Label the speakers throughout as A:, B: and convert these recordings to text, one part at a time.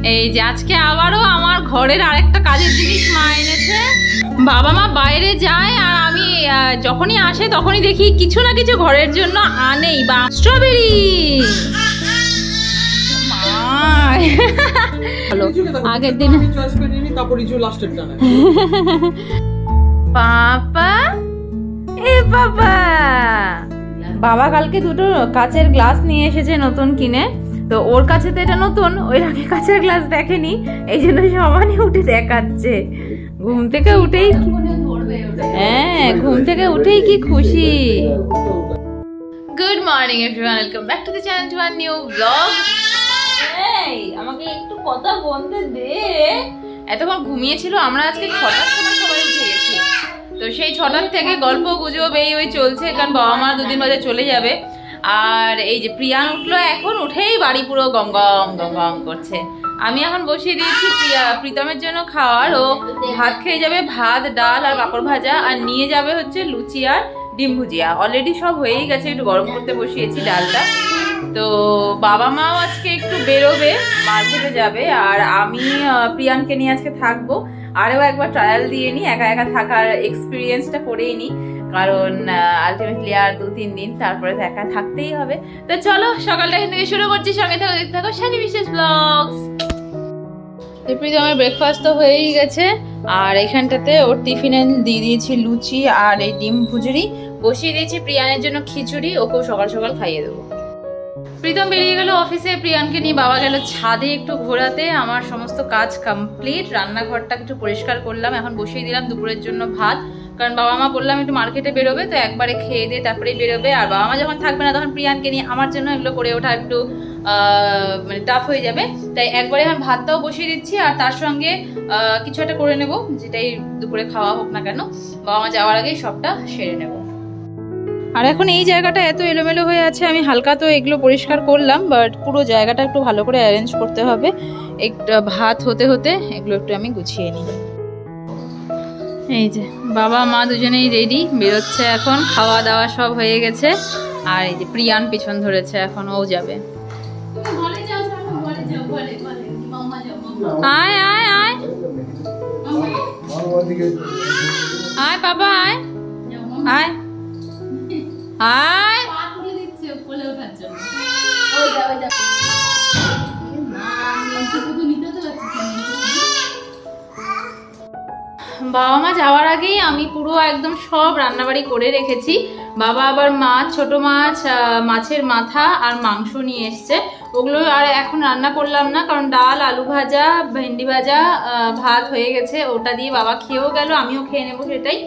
A: এই যে আজকে আবারও আমার ঘরের আরেকটা কাজের জিনিস মা এনেছে। বাবা মা বাইরে যায় আর আমি যখনই আসে তখনই দেখি কিছু না কিছু ঘরের জন্য আনেই। বা স্ট্রবেরি আগের দিন পাপা এ বাবা বাবা কালকে দুটো কাচের গ্লাস নিয়ে এসেছে নতুন কিনে। তো ওর কাছে তো এটা নতুন, ওই আগে কাচের গ্লাস দেখেনি, এই জন্য সমানে উঠে দেখাচ্ছে। ঘুম থেকে উঠেই হ্যাঁ ঘুম থেকে উঠেই কি খুশি। Good morning everyone, welcome back to the channel to a new blog. এই আমাকে একটু কথা বলতে দে। এতক্ষণ ঘুমিয়েছিল, আমরা আজকে 6টার সময় সবাই উঠে গেছি। তো সেই 6টার থেকে গল্প গুজব এই ওই চলছে, কারণ বাবা মা দুদিন বাদে চলে যাবে। আর এই যে প্রিয়ান উঠলো, এখন উঠেই বাড়ি পুরো গম গম গম গম করছে। আমি এখন বসিয়ে দিয়েছি প্রীতমের জন্য খাওয়ার। ও ভাত খেয়ে যাবে, ভাত ডাল আর পাঁপড় ভাজা, আর নিয়ে যাবে হচ্ছে লুচি আর ডিম ভুজিয়া। অলরেডি সব হয়েই গেছে, একটু গরম করতে বসিয়েছি ডালটা। তো বাবা মাও আজকে একটু বেরোবে, মার্কেটে যাবে, আর আমি প্রিয়ানকে নিয়ে আজকে থাকবো। আরও একবার ট্রায়াল দিয়ে নিই, একা একা থাকার এক্সপিরিয়েন্সটা করেই নিই, কারণ আলটিমেটলি আর 2-3 দিন তারপরে তো একা থাকতেই হবে। তো চলো সকালটা এখান থেকে শুরু করছি, সঙ্গে থাকো, দেখতে থাকো শানি বিশেষ ব্লগস। আমার ব্রেকফাস্ট তো হয়েই গেছে, আর এখানটাতে ওর টিফিনে দিয়ে দিয়েছি লুচি আর এই ডিম ভুজুরি, বসিয়ে দিয়েছি প্রিয়ানের জন্য খিচুড়ি, ওকেও সকাল সকাল খাইয়ে দেবো। প্রীতম বেরিয়ে গেল অফিসে, প্রিয়ানকে নিয়ে বাবা গেল ছাদে একটু ঘোরাতে। আমার সমস্ত কাজ কমপ্লিট, রান্নাঘরটা একটু পরিষ্কার করলাম, এখন বসিয়ে দিলাম দুপুরের জন্য ভাত। কারণ বাবা মা বললাম একটু মার্কেটে বেরোবে, তো একবারে খেয়ে দিয়ে তারপরেই বেরোবে। আর বাবা মা যখন থাকবে না তখন প্রিয়ানকে নিয়ে আমার জন্য এগুলো করে ওঠা একটু মানে টাফ হয়ে যাবে, তাই একবারে এখন ভাতটাও বসিয়ে দিচ্ছি, আর তার সঙ্গে কিছু একটা করে নেব, যেটাই দুপুরে খাওয়া হোক না কেন, বাবা মা যাওয়ার আগেই সবটা সেরে নেব। আর এখন এই জায়গাটা এত এলোমেলো হয়ে আছে, আমি হালকা তো এগুলো পরিষ্কার করলাম, বাট পুরো জায়গাটা একটু ভালো করে অ্যারেঞ্জ করতে হবে। একটা ভাত হতে হতে এগুলো একটু আমি গুছিয়ে নিই। এই যে বাবা মা দুজনেই রেডি, বেরোচ্ছে এখন, খাওয়া দাওয়া সব হয়ে গেছে। আর এই যে প্রিয়ান পিছন ধরেছে, এখন ও যাবে। আয় আয় আয় আয় বাবা আয় আয় আয়। বাবা মা যাওয়ার আগেই আমি পুরো একদম সব রান্নাবাড়ি করে রেখেছি। বাবা আবার মাছ, ছোট মাছ, মাছের মাথা আর মাংস নিয়ে এসছে, ওগুলো আর এখন রান্না করলাম না, কারণ ডাল, আলু ভাজা, ভেন্ডি ভাজা, ভাত হয়ে গেছে, ওটা দিয়ে বাবা খেয়েও গেল, আমিও খেয়ে নেবো সেটাই।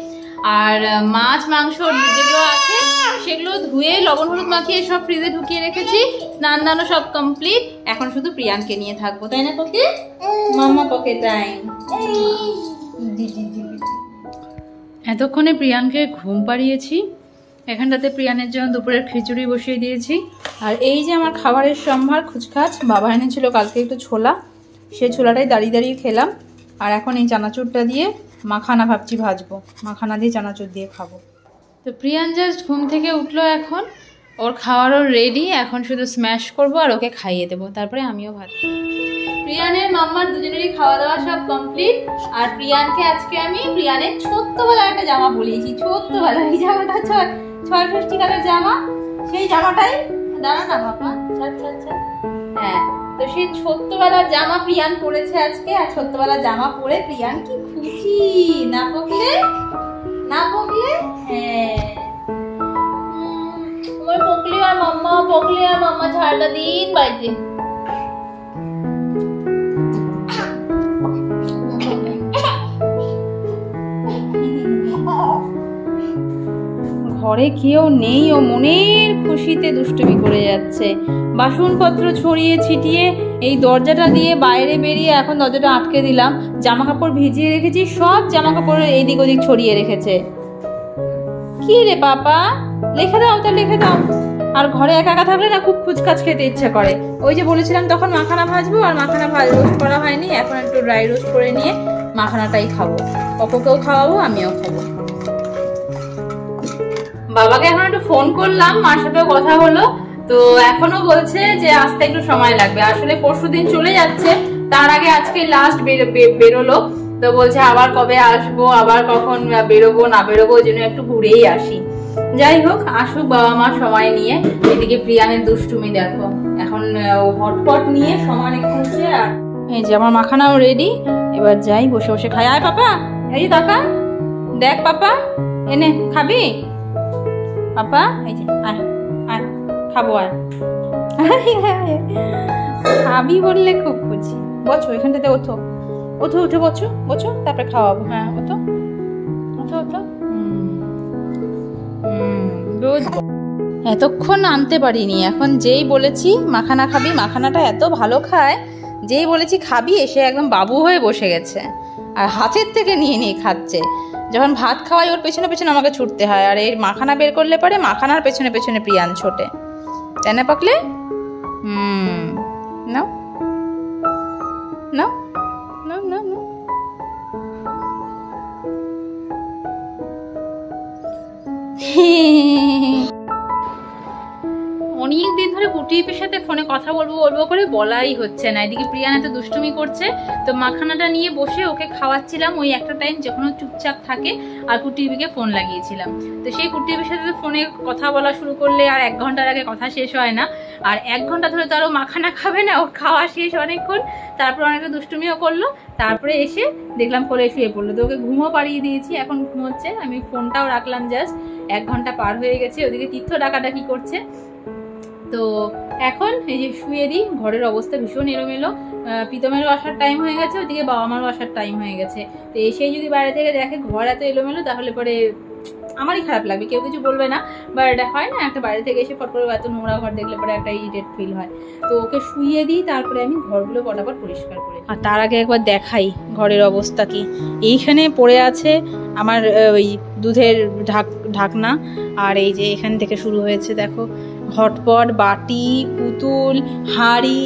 A: আর মাছ মাংস যেগুলো আছে সেগুলো ধুয়ে লবণ হলুদ মাখিয়ে সব ফ্রিজে ঢুকিয়ে রেখেছি। স্নান দানও সব কমপ্লিট, এখন শুধু প্রিয়ানকে নিয়ে থাকবো, তাই না তোকে মাম্মা পকে টাইম। এতক্ষণে প্রিয়ানকে ঘুম পাড়িয়েছি, এখানটাতে প্রিয়ানের জন্য দুপুরের খিচুড়ি বসিয়ে দিয়েছি। আর এই যে আমার খাবারের সম্ভার খুচখাচ, বাবা এনেছিল কালকে একটু ছোলা, সেই ছোলাটাই দাঁড়িয়ে দাঁড়িয়ে খেলাম। আর এখন এই চানাচুরটা দিয়ে মাখানা ভাবছি ভাজবো, মাখানা দিয়ে চানাচুর দিয়ে খাবো। তো প্রিয়ান জাস্ট ঘুম থেকে উঠলো, এখন ওর খাওয়ারও রেডি, এখন শুধু স্ম্যাশ করবো আর ওকে খাইয়ে দেবো, তারপরে আমিও ভাত। প্রিয়ানের মাম্মার দুজনেরই খাওয়া দাওয়া সব কমপ্লিট। আর প্রিয়ানকে আজকে আমি প্রিয়ানের ছোট্টবেলা একটা জামা পরিয়েছি, ছোট্টবেলা, এই জামাটা 6 ষষ্ঠীকালের জামা, সেই জামাটাই দাঁড়া না বাবা, হ্যাঁ, তো সেই ছোট্টবেলার জামা প্রিয়ান পরেছে আজকে। আর ছোট্টবেলার জামা পরে প্রিয়ান কি খুশি, না পকলে না পকলে, হ্যাঁ পকলি আর মাম্মা ঝাড়টা দিন বাড়িতে। ঘরে কেউ নেই, ও মনের খুশিতে দুষ্টুমি করে যাচ্ছে। বাসনপত্র ছড়িয়ে ছিটিয়ে এই দরজাটা দিয়ে বাইরে বেরিয়ে এখন দরজাটা আটকে দিলাম। জামা কাপড় ভিজিয়ে রেখেছি, সব জামা কাপড় এইদিক ওদিক ছড়িয়ে রেখেছে। কি রে পাপা, লিখে দাও তা লিখে দাও। আর ঘরে একা একা থাকলে না খুব খুচকাচ খেতে ইচ্ছা করে। ওই যে বলেছিলাম তখন মাখানা ভাজবো, আর মাখানা রোস্ট করা হয়নি, এখন একটু ড্রাই রোস্ট করে নিয়ে মাখানাটাই খাবো, পকোকেও খাওয়াবো, আমিও খাবো। বাবাকে এখন একটু ফোন করলাম, মার সাথেও কথা হলো, তো এখনো বলছে যে আসতে একটু সময় লাগবে। আসলে পরশুদিন চলে যাচ্ছে, তার আগে আজকে লাস্ট বেরোলো, তো বলছে আবার কবে আসবো, আবার কখন বেরোবো না বেরোবো, ওই জন্য একটু ঘুরেই আসি। যাই হোক, আসুক বাবা মা সময় নিয়ে। এদিকে প্রিয়ানের দুষ্টুমি দেখো, এখন হটপট নিয়ে সমানে খুলছে। আর এই যে আমার মাখানাও রেডি, এবার যাই বসে বসে খাই। আয় পাপা, এই যে টাকা দেখ পাপা, এনে খাবি পাপা? এই যে আয় আয় খাবো, আয় খাবি বললে খুব খুশি। বসো এখানটাতে, ওঠো ওঠো, উঠে বসো বসো, তারপরে খাওয়াবো। হ্যাঁ ওঠো ওঠো ওঠো। এতক্ষণ আনতে পারিনি, এখন যেই বলেছি মাখানা খাবি, মাখানাটা এত ভালো খায়, যেই বলেছি খাবি এসে একদম বাবু হয়ে বসে গেছে, আর হাতের থেকে নিয়ে নিয়ে খাচ্ছে। যখন ভাত খাওয়াই ওর পেছনে পেছনে আমাকে ছুটতে হয়, আর এর মাখানা বের করলে পরে মাখানার পেছনে পেছনে প্রিয়ান ছোটে, তাই না পাকলে? নাও নাও নাও নাও নাও। অনেকদিন ধরে কুটিপের সাথে ফোনে কথা বলবো বলবো করে বলাই হচ্ছে না। এদিকে প্রিয়ান এত দুষ্টুমি করছে, তো মাখানাটা নিয়ে বসে ওকে খাওয়াচ্ছিলাম ওই একটা টাইম যখন ও চুপচাপ থাকে, আর কুটিপিকে ফোন লাগিয়েছিলাম। তো সেই কুটিপির সাথে ফোনে কথা বলা শুরু করলে আর 1 ঘন্টার আগে কথা শেষ হয় না, আর 1 ঘন্টা ধরে তো আরও মাখানা খাবে না, ওর খাওয়া শেষ অনেকক্ষণ, তারপর অনেকটা দুষ্টুমিও করলো, তারপরে এসে দেখলাম কোলে শুয়ে পড়লো। তো ওকে ঘুমও পাড়িয়ে দিয়েছি, এখন ঘুমোচ্ছে, আমি ফোনটাও রাখলাম জাস্ট। 1 ঘন্টা পার হয়ে গেছে, ওদিকে তীর্থ ডাকাডাকি করছে। তো এখন এই যে শুয়ে দিই, ঘরের অবস্থা ভীষণ এলোমেলো। প্রীতমেরও আসার টাইম হয়ে গেছে, ওদিকে বাবা মারও আসার টাইম হয়ে গেছে। তো এসেই যদি বাইরে থেকে দেখে ঘর এত এলোমেলো, তাহলে পরে আমারই খারাপ লাগবে, কেউ কিছু বলবে না, বাট হয় না একটা বাইরে থেকে এসে ফট করে এত নোংরা ঘর দেখলে পরে একটা ইরিটেট ফিল হয়। তো ওকে শুইয়ে দিই, তারপরে আমি ঘরগুলো পটাপট পরিষ্কার করি। আর তার আগে একবার দেখাই ঘরের অবস্থা কি। এইখানে পড়ে আছে আমার ওই দুধের ঢাকনা, আর এই যে এখান থেকে শুরু হয়েছে দেখো হটপট, বাটি, পুতুল, হাঁড়ি,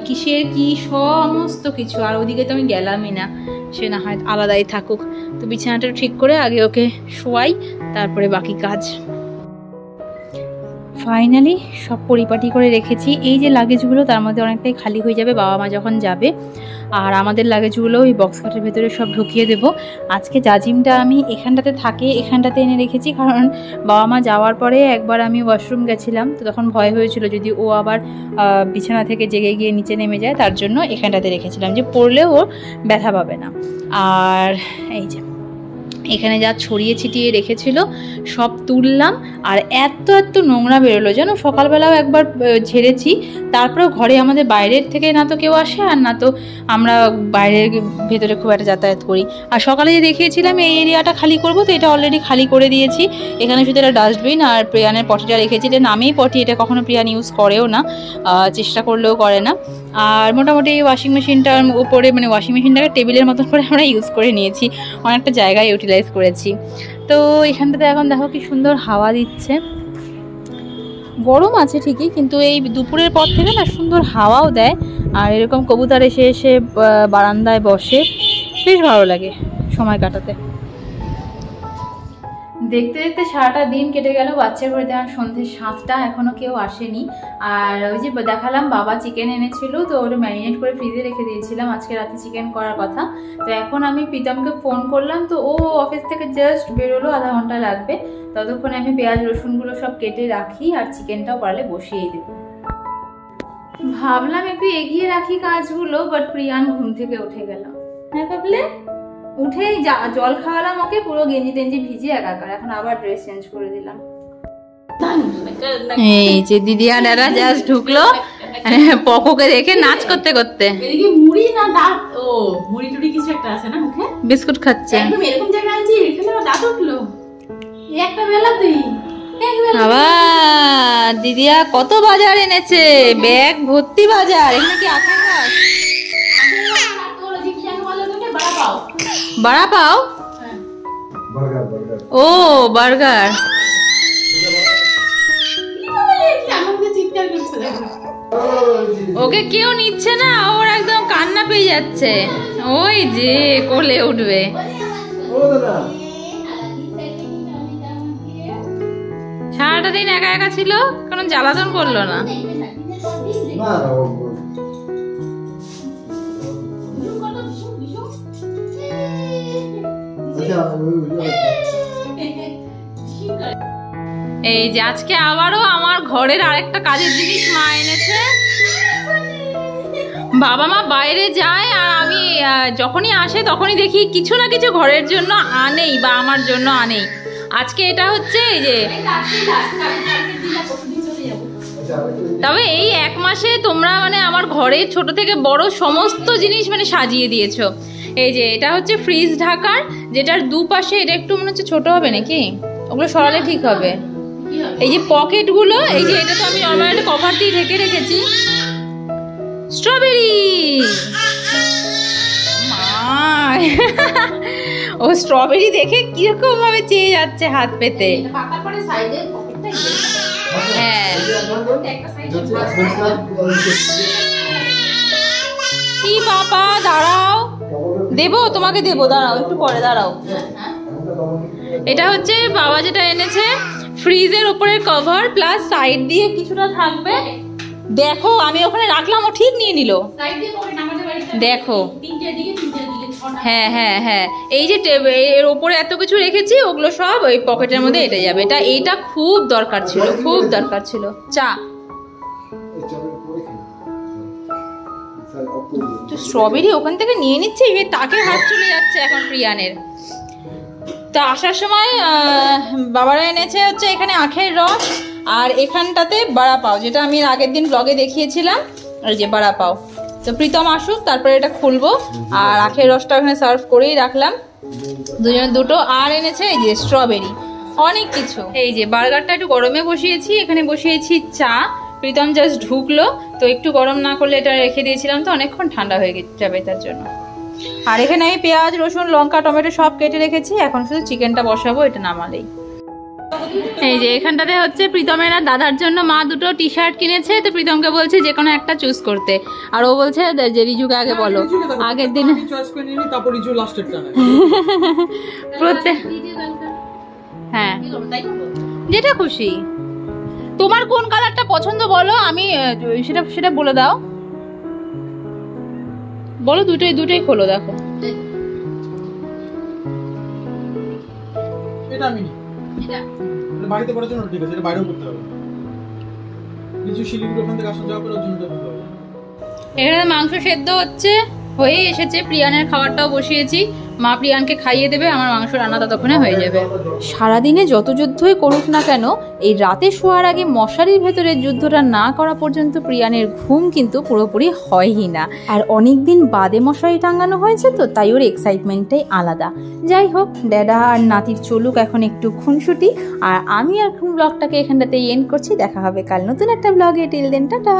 A: কিসের কি সমস্ত কিছু। আর ওদিকে তো আমি গেলামই না, সে না হয় আলাদাই থাকুক। তো বিছানাটা ঠিক করে আগে ওকে শোয়াই, তারপরে বাকি কাজ। ফাইনালি সব পরিপাটি করে রেখেছি। এই যে লাগেজগুলো তার মধ্যে অনেকটাই খালি হয়ে যাবে বাবা মা যখন যাবে, আর আমাদের লাগেজগুলো ওই বক্স খাটের ভেতরে সব ঢুকিয়ে দেব। আজকে জাজিমটা আমি এখানটাতে থাকে এখানটাতে এনে রেখেছি, কারণ বাবা মা যাওয়ার পরে একবার আমি ওয়াশরুম গেছিলাম, তো তখন ভয় হয়েছিল যদি ও আবার বিছানা থেকে জেগে গিয়ে নিচে নেমে যায়, তার জন্য এখানটাতে রেখেছিলাম যে পড়লেও ও ব্যথা পাবে না। আর এই যে এখানে যা ছড়িয়ে ছিটিয়ে রেখেছিল সব তুললাম, আর এত এত নোংরা বেরোলো যেন। সকালবেলাও একবার ঝেড়েছি, তারপরেও ঘরে আমাদের বাইরের থেকে না তো কেউ আসে, আর না তো আমরা বাইরের ভেতরে খুব একটা যাতায়াত করি। আর সকালে যে দেখিয়েছিলাম এই এরিয়াটা খালি করব, তো এটা অলরেডি খালি করে দিয়েছি। এখানে শুধু এটা ডাস্টবিন আর প্রিয়ানের পটিটা রেখেছি, এটা নামেই পটি, এটা কখনো প্রিয়ান ইউজ করেও না, চেষ্টা করলেও করে না। আর মোটামুটি ওয়াশিং মেশিনটার উপরে, মানে ওয়াশিং মেশিনটাকে টেবিলের মতন করে আমরা ইউজ করে নিয়েছি, অনেকটা জায়গায় ইউটিলাইজ করেছি। তো এখানটাতে এখন দেখো কি সুন্দর হাওয়া দিচ্ছে। গরম আছে ঠিকই, কিন্তু এই দুপুরের পর থেকে না সুন্দর হাওয়াও দেয়, আর এরকম কবুতর এসে এসে বারান্দায় বসে, বেশ ভালো লাগে সময় কাটাতে। দেখতে দেখতে সারাটা দিন কেটে গেল। বাচ্চার ঘরে দেওয়ার সন্ধ্যে 7টা, এখনও কেউ আসেনি। আর ওই যে দেখালাম বাবা চিকেন এনেছিল, তো ওটা ম্যারিনেট করে ফ্রিজে রেখে দিয়েছিলাম, আজকে রাতে চিকেন করার কথা। তো এখন আমি প্রীতমকে ফোন করলাম, তো ও অফিস থেকে জাস্ট বেরোলো, আধা ঘন্টা লাগবে। ততক্ষণে আমি পেঁয়াজ রসুনগুলো সব কেটে রাখি, আর চিকেনটাও পারলে বসিয়েই দেবো। ভাবলাম একটু এগিয়ে রাখি কাজগুলো, বাট প্রিয়ান ঘুম থেকে উঠে গেল। হ্যাঁ ভাবলে উঠেই জল খাওয়ালাম ওকে, পুরো গেঞ্জি টেঞ্জি ভিজে একাকার, এখন আবার ড্রেস চেঞ্জ করে দিলাম। এই যে দিদি আর এরা জাস্ট ঢুকলো পকোকে দেখে নাচ করতে করতে।
B: এদিকে মুড়ি না দাঁত, ও মুড়ি টুড়ি কিছু একটা আছে না মুখে,
A: বিস্কুট খাচ্ছে।
B: একদম এরকম জায়গা আনছি, এখানে দাঁত উঠলো, এই একটা বেলা তুই
A: আবার দিদিয়া কত বাজার এনেছে, ব্যাগ ভর্তি বাজার। এখানে কি আখের রস, বড়া পাও, ও বার্গার। ওকে কেউ নিচ্ছে না, ওর একদম কান্না পেয়ে যাচ্ছে, ওই যে কোলে উঠবে। সারাটা দিন একা একা ছিল, কোনো জ্বালাতন করলো না। এই যে আজকে আবারও আমার ঘরের আরেকটা কাজের জিনিস মা এনেছে। বাবা মা বাইরে যায় আর আমি যখনই আসে তখনই দেখি কিছু না কিছু ঘরের জন্য আনেই বা আমার জন্য আনেই। আজকে এটা হচ্ছে এই যে, তবে এই এক মাসে তোমরা মানে আমার ঘরে ছোট থেকে বড় সমস্ত জিনিস মানে সাজিয়ে দিয়েছো। এই যে এটা হচ্ছে ফ্রিজ ঢাকার, যেটার দুপাশে এটা একটু মনে হচ্ছে ছোট হবে নাকি, ওগুলো সরালে ঠিক হবে। এই যে পকেটগুলো, এই যে এটা তো আমি নর্মাল একটা কভার দিয়ে ঢেকে রেখেছি। স্ট্রবেরি ও স্ট্রবেরি দেখে কিরকম ভাবে চেয়ে যাচ্ছে হাত পেতে। হ্যাঁ কি বাবা দাঁড়াও, দেবো তোমাকে, দেবো দাঁড়াও একটু পরে, দাঁড়াও। এটা হচ্ছে বাবা যেটা এনেছে, ফ্রিজের উপরের কভার প্লাস সাইড দিয়ে কিছুটা থাকবে। দেখো আমি ওখানে রাখলাম, ও ঠিক নিয়ে নিল। দেখো হ্যাঁ হ্যাঁ হ্যাঁ, এই যে এর ওপরে এত কিছু রেখেছি, ওগুলো সব ওই পকেটের মধ্যে এটা যাবে। এইটা খুব দরকার ছিল, খুব দরকার ছিল। চা স্ট্রবেরি ওখান থেকে নিয়ে নিচ্ছে, তাকে হাত চলে যাচ্ছে এখন প্রিয়ানের। তো আসার সময় বাবারা এনেছে হচ্ছে এখানে আখের রস, আর এখানটাতে বাড়া পাও, যেটা আমি আগের দিন ব্লগে দেখিয়েছিলাম। এই যে বাড়া পাও। তো প্রীতম আসুক তারপরে এটা খুলবো, আর আখের রসটা ওখানে সার্ভ করেই রাখলাম দুজনের দুটো। আর এনেছে এই যে স্ট্রবেরি, অনেক কিছু। এই যে বার্গারটা একটু গরমে বসিয়েছি, এখানে বসিয়েছি চা। প্রীতম জাস্ট ঢুকলো, তো একটু গরম না করলে এটা রেখে দিয়েছিলাম, তো অনেকক্ষণ ঠান্ডা হয়ে যাবে তার জন্য। আর এখানে আমি পেঁয়াজ রসুন লঙ্কা টমেটো সব কেটে রেখেছি, এখন শুধু চিকেনটা বসাবো, এটা নামালেই। এই যে এখানটাতে হচ্ছে প্রীতমের আর দাদার জন্য মা দুটো টি শার্ট কিনেছে, তো প্রীতমকে বলছে যে কোনো একটা চুজ করতে, আর ও বলছে যে রিজুকে আগে বলো। আগের দিন হ্যাঁ যেটা খুশি, তোমার কোন কালারটা পছন্দ বলো, আমি সেটা বলে দাও, বলো। দুটোই খোলো, দেখো।
C: এটা আমি নি, এটা বাড়িতে করার জন্য ঠিক আছে, এটা বাইরেও করতে হবে। কিছু শিলিগুড়ি ওখান থেকে আসা যাওয়া করার জন্য করতে হবে।
A: এখানে মাংস সেদ্ধ হচ্ছে, হয়ে এসেছে। প্রিয়ানের খাবারটাও বসিয়েছি, মা প্রিয়ানকে খাইয়ে দেবে, আমার মাংস রান্না ততক্ষণে হয়ে যাবে। সারাদিনে যত যুদ্ধই করুক না কেন, এই রাতে শোয়ার আগে মশারির ভেতরে যুদ্ধটা না করা পর্যন্ত প্রিয়ানের ঘুম কিন্তু পুরোপুরি হয়ই না। আর অনেক দিন বাদে মশারি টাঙানো হয়েছে, তো তাই ওর এক্সাইটমেন্টটাই আলাদা। যাই হোক, ড্যাডা আর নাতির চলুক এখন একটু খুনসুটি, আর আমি এখন ব্লগটাকে এখানটাতে এন্ড করছি। দেখা হবে কাল নতুন একটা ব্লগে। Till then tata.